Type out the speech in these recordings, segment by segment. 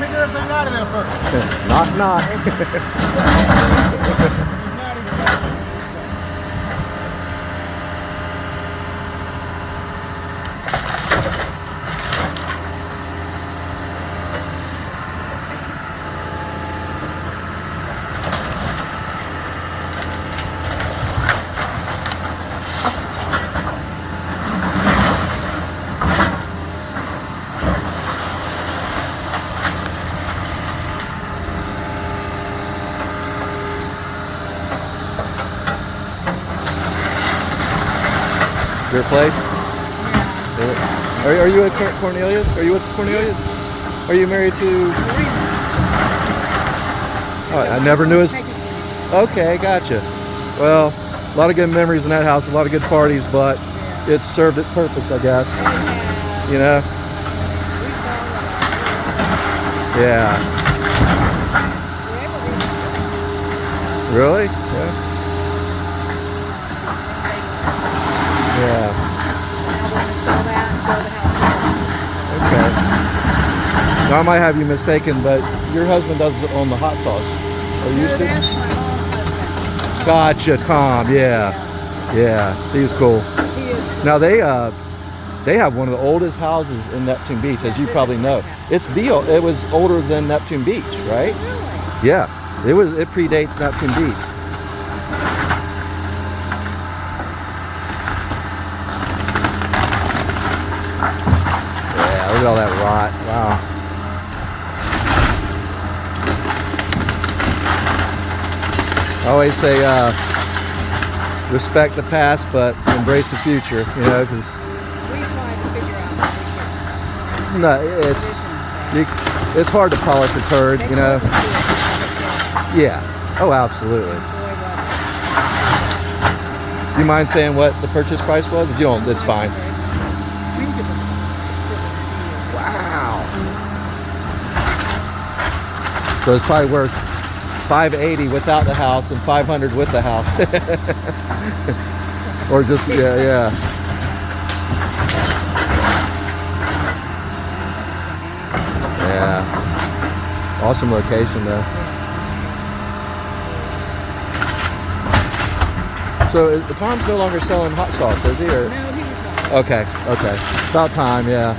the damn thing out of there first. Knock, knock. Your place? Yeah. Are you with Cornelius? Are you with Cornelius? Are you married to? Oh, I never knew his. Okay, gotcha. Well, a lot of good memories in that house, a lot of good parties, but it served its purpose, I guess. You know? Yeah. Really? Yeah. Yeah. Okay. Now I might have you mistaken, but your husband does own the hot sauce. Are you used to? That's my mom's husband. Gotcha, Tom. Yeah. Yeah. He's cool. He is. Now they have one of the oldest houses in Neptune Beach, as you probably know. It was older than Neptune Beach, right? Really? Yeah. It predates Neptune Beach. Look at all that rot. Wow. I always say respect the past but embrace the future, you know, because We try to figure out what no, it's hard to polish a turd, you know. Yeah. Oh, absolutely. Do you mind saying what the purchase price was? If you don't, it's fine. Wow. So it's probably worth $580 without the house and $500 with the house. Or just, yeah. Yeah. Awesome location though. So Tom's no longer selling hot sauce, is he? Or? No, he was Okay. About time, yeah.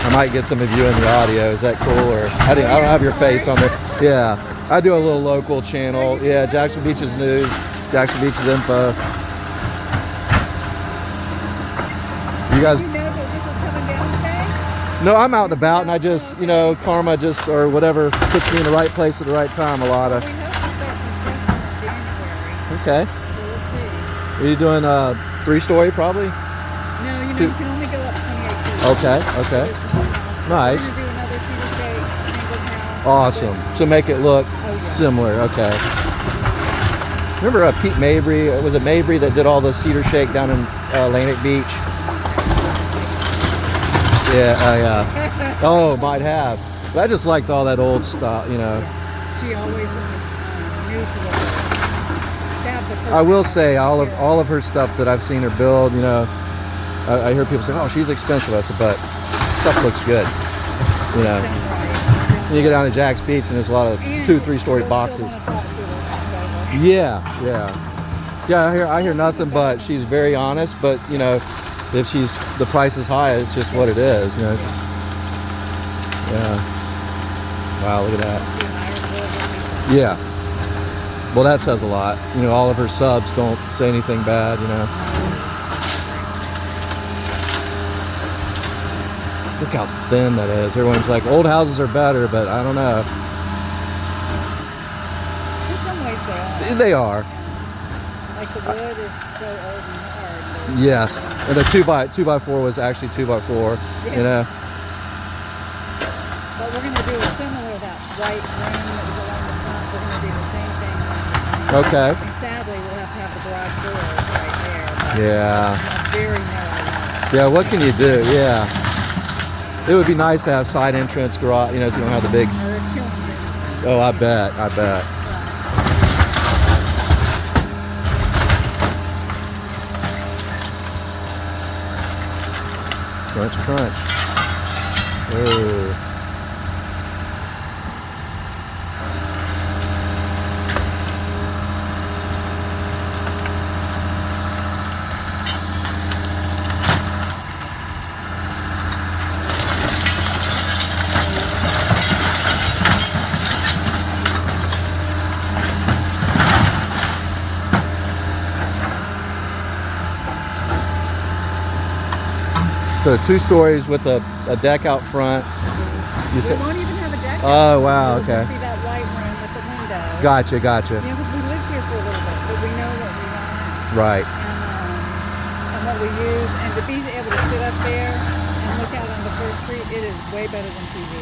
I might get some of you in the audio. Is that cool? Or I don't have your face on there. Yeah, I do a little local channel. Yeah, Jackson Beach's news, Jackson Beach's info. You guys? Did you know that this was coming down today? No, I'm out and about, and I just, you know, karma just or whatever puts me in the right place at the right time. A lot of. We hope to start construction in January. Okay. So we'll see. Are you doing 3-story probably? No, you know, you can only go up 28 feet. Okay. Nice. We're going to do another cedar shake, single house. Awesome. So make it look yeah. similar. Okay. Remember Pete Mabry? Was it Mabry that did all the cedar shake down in Atlantic Beach? Yeah. Oh, might have. But I just liked all that old stuff, you know. She always knew to have the I will say all of her stuff that I've seen her build, you know, I hear people say, "Oh, she's expensive." I said, "But stuff looks good." You know. You get down to Jack's Beach and there's a lot of 2-3-story boxes. Yeah. I hear nothing but she's very honest. But you know, if the price is high, it's just what it is. You know. Yeah. Wow, look at that. Yeah. Well, that says a lot. You know, all of her subs don't say anything bad. You know. Look how thin that is. Everyone's like, old houses are better, but I don't know. In some ways They are. Like the wood is so old and hard. Yes. And the 2x4 was actually 2x4, Yeah. you know. But we're going to do a similar, that white ring that was along the front. We're going to do the same thing. Okay. And sadly, we'll have to have the garage doors right there. But Yeah. it's very narrow. Yeah, what can you do? Yeah. It would be nice to have side entrance garage, you know, if you don't have the big. Or it's killing me. Oh, I bet. Crunch, crunch. Oh. So 2 stories with a deck out front. You We won't even have a deck. Oh, wow, It'll okay. just be that white room with the window. Gotcha, gotcha. Yeah, because we lived here for a little bit, so we know what we want Right. and what we use. And to be able to sit up there and look out on the First Street, it is way better than TV.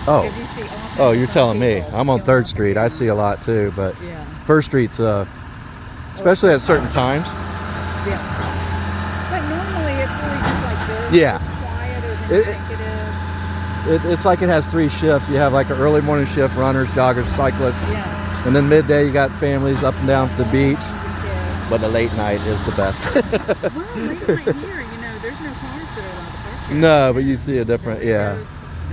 Oh. Because you see all kinds Oh, of you're fun telling me. people I'm on going 3rd up Street. and I down. see a lot too, but Yeah. First Street's, especially at certain times. Yeah. But normally it's really just like this. Yeah. It's quieter than you think it is. It's like it has 3 shifts. You have like an early morning shift, runners, joggers, cyclists. Yeah. And then midday you got families up and down to the beach. Moms and kids. But the late night is the best. Well, late night here, there's no cars that are allowed to park here. No, but you see a different, So yeah. it's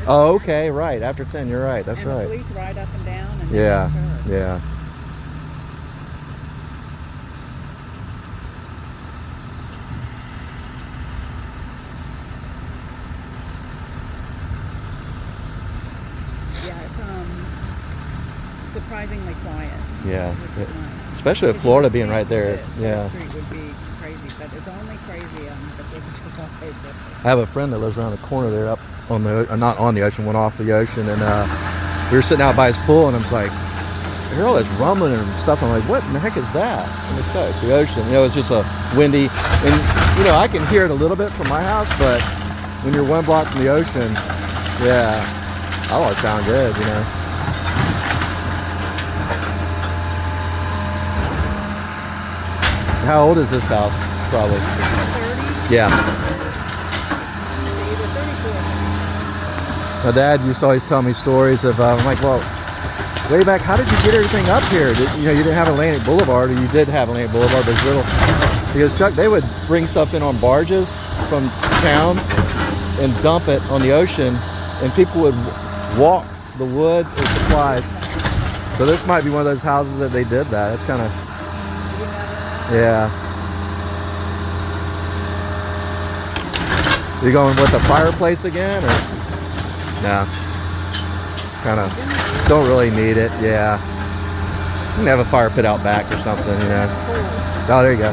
Oh, okay, right. After 10, you're right. That's and the right. police ride up and down. And Yeah, sure. yeah. Yeah, it's surprisingly quiet. Yeah. Which is nice. Especially with Because Florida you would being think right there. that Yeah. First Street would be crazy, but it's only crazy on the 4th of July. I have a friend that lives around the corner there, up on the, not on the ocean, went off the ocean, and we were sitting out by his pool, and I was like, I hear all this rumbling and stuff. I'm like, what in the heck is that? And it's the ocean. It's just a windy, and I can hear it a little bit from my house, but when you're 1 block from the ocean, yeah, that all sound good, How old is this house? Probably. 30s? Yeah. Either 34. My dad used to always tell me stories of, I'm like, well, way back, how did you get everything up here? You didn't have Atlantic Boulevard, or you did have Atlantic Boulevard, but it's little. Because Chuck, they would bring stuff in on barges from town and dump it on the ocean, and people would walk the wood or supplies. So this might be one of those houses that they did that. It's kind of, yeah. You going with the fireplace again, or no? Kind of don't really need it. Yeah, you can have a fire pit out back or something, Oh, there you go.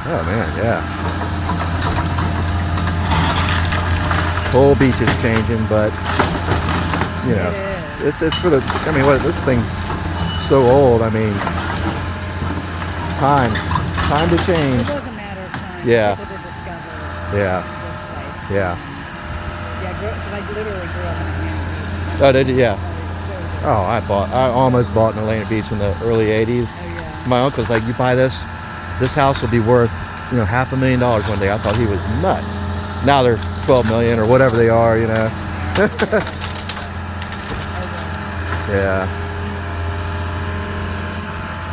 Oh man, yeah. Whole beach is changing, but it's for the. I mean, this thing's so old. I mean, time to change. It was a matter of time. Yeah. For people to discover Yeah. this place. Yeah. Yeah, because I literally grew up in Atlantic Beach. Oh, did you? Yeah. So I almost bought an Atlantic Beach in the early 80s. oh yeah. My uncle's like, you buy this house will be worth, $500,000 one day. I thought he was nuts. Now they're 12 million or whatever they are, Yeah.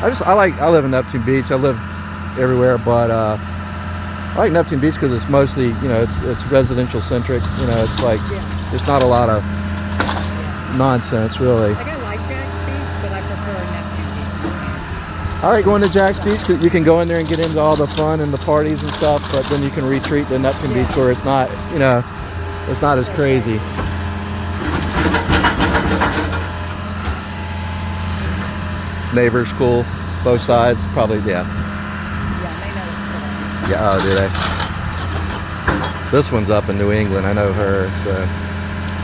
I live in Neptune Beach. I live everywhere, but I like Neptune Beach because it's mostly, it's residential centric. It's like, there's not a lot of nonsense really. Like I like Jack's Beach, but I prefer Neptune Beach. I like going to Jack's Beach because you can go in there and get into all the fun and the parties and stuff, but then you can retreat to Neptune Beach where it's not, it's not as crazy. Neighbors cool, both sides, probably, yeah. Yeah, they know it's cool. Yeah, oh, do they? This one's up in New England, I know her, so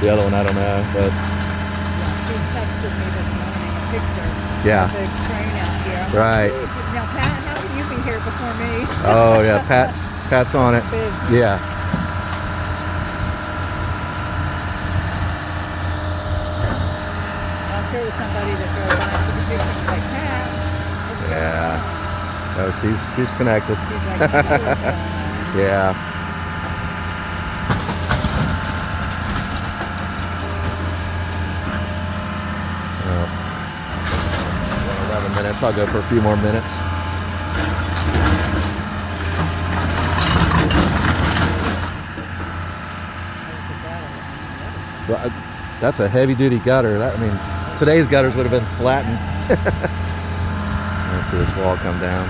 the other one I don't know, but Yeah, she texted me this morning a picture yeah. of the train out here. I'm Right. Like, "Geez, now, Pat, how come you been here before me?" Oh yeah, Pat's on it. Busy. Yeah. I'm sure there's somebody that drove by and took a picture and was like, "Pat, what's going on?" Yeah. Oh, she's connected. She's like, "Oh, what's going on?" Yeah. Oh. minutes. I'll go for a few more minutes. Well, that's a heavy-duty gutter. That, I mean, today's gutters would have been flattened. Let's see this wall come down.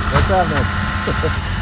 What's happening?